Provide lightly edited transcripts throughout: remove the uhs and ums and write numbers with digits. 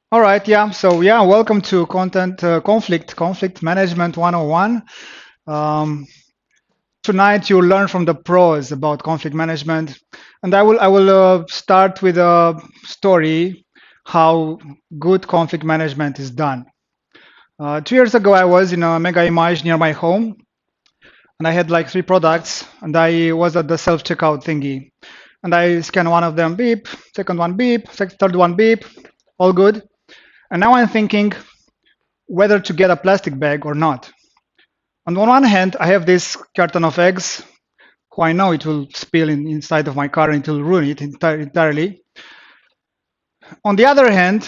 All right, yeah. So yeah, welcome to content conflict management 101. Um, Tonight you'll learn from the pros about conflict management, and I will start with a story how good conflict management is done. 2 years ago, I was in a mega image near my home, and I had like three products, and I was at the self checkout thingy, and I scanned one of them, beep, second one, beep, third one, beep, all good. And now I'm thinking whether to get a plastic bag or not. On one hand, I have this carton of eggs, who I know it will spill inside of my car and it will ruin it entirely. On the other hand,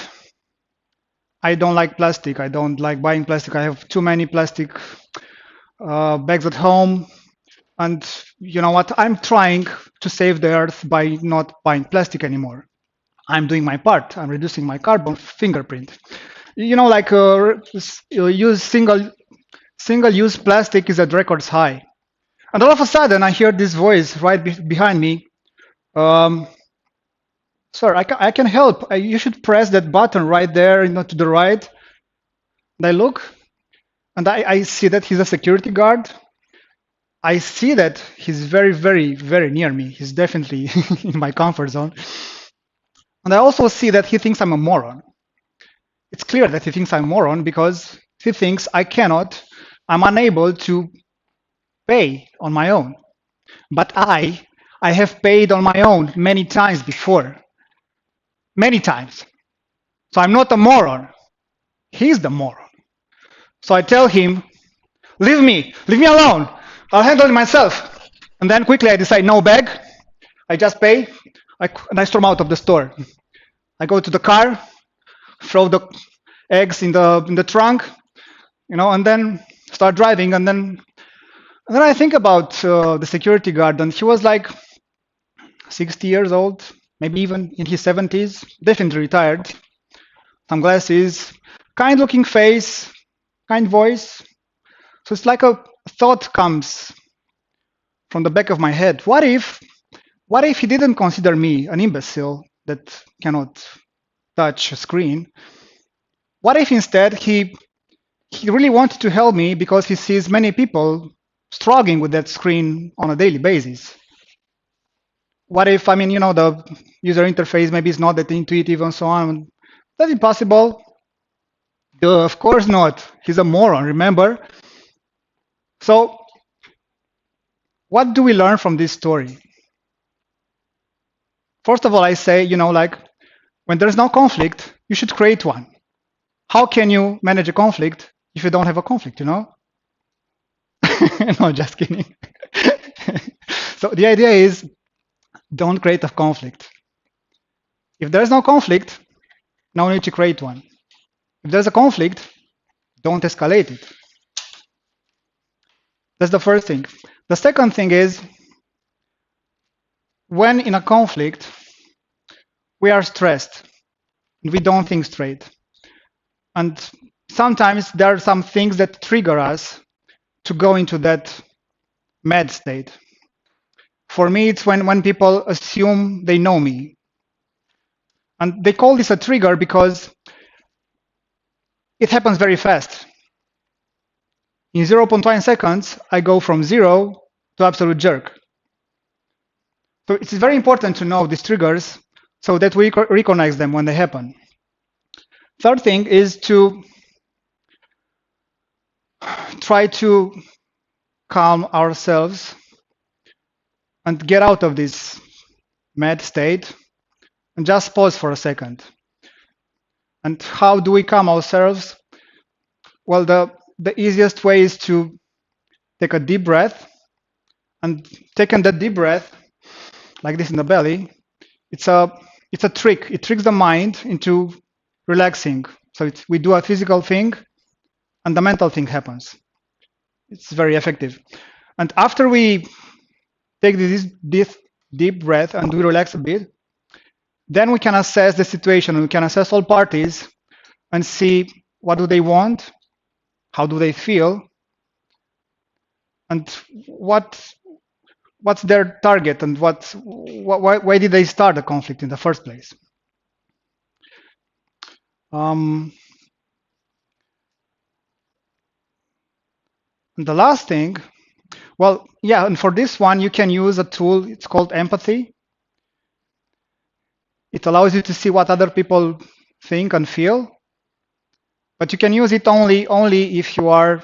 I don't like plastic. I don't like buying plastic. I have too many plastic bags at home. And you know what? I'm trying to save the earth by not buying plastic anymore. I'm doing my part. I'm reducing my carbon fingerprint. Like use single-use plastic is at records high. And all of a sudden, I hear this voice right behind me. Um, Sir, I can help. You should press that button right there, to the right. And I look, and I see that he's a security guard. I see that he's very, very, very near me. He's definitely in my comfort zone. And I also see that he thinks I'm a moron. It's clear that he thinks I'm a moron because he thinks I'm unable to pay on my own. But I have paid on my own many times before. Many times. So I'm not a moron. He's the moron. So I tell him, leave me alone. I'll handle it myself. And then quickly I decide, no bag. I just pay. And I storm out of the store. I go to the car, throw the eggs in the trunk, and then start driving. And then I think about the security guard, and he was like 60 years old, maybe even in his 70s, definitely retired. Some glasses, kind-looking face, kind voice. So it's like a thought comes from the back of my head. What if he didn't consider me an imbecile that cannot touch a screen? What if instead he really wanted to help me because he sees many people struggling with that screen on a daily basis? What if, the user interface maybe is not that intuitive and so on? That's impossible. Duh, of course not. He's a moron, remember? So, what do we learn from this story? First of all, I say, like when there's no conflict, you should create one. How can you manage a conflict if you don't have a conflict, No, just kidding. So the idea is don't create a conflict. If there's no conflict, no need to create one. If there's a conflict, don't escalate it. That's the first thing. The second thing is when in a conflict, we are stressed. We don't think straight. And sometimes there are some things that trigger us to go into that mad state. For me, it's when people assume they know me. And they call this a trigger because it happens very fast. In 0.1 seconds, I go from zero to absolute jerk. So it's very important to know these triggers so that we recognize them when they happen. Third thing is to try to calm ourselves and get out of this mad state and just pause for a second. And how do we calm ourselves? Well, the easiest way is to take a deep breath, and taking that deep breath like this in the belly, it's a trick. It tricks the mind into relaxing. So we do a physical thing and the mental thing happens. It's very effective. And after we take this deep breath and we relax a bit, then we can assess the situation. We can assess all parties and see what do they want, how do they feel, and what's their target, and why did they start the conflict in the first place. Um, and the last thing, well, yeah, and for this one, you can use a tool. It's called empathy. It allows you to see what other people think and feel, but you can use it only if you are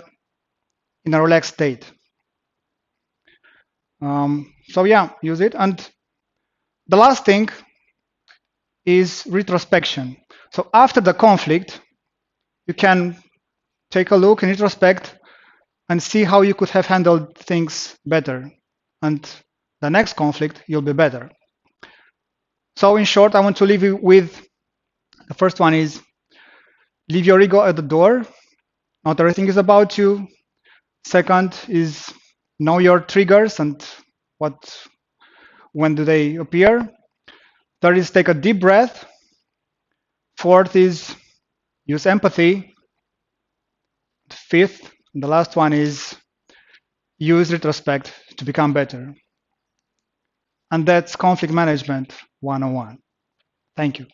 in a relaxed state. So yeah, use it. And the last thing is retrospection. So after the conflict, you can take a look in retrospect and see how you could have handled things better. And the next conflict, you'll be better. So in short, I want to leave you with the first one is leave your ego at the door. Not everything is about you. Second is know your triggers and what when do they appear. Third is take a deep breath. Fourth is use empathy. Fifth, and the last one is use retrospect to become better. And that's conflict management 101. Thank you.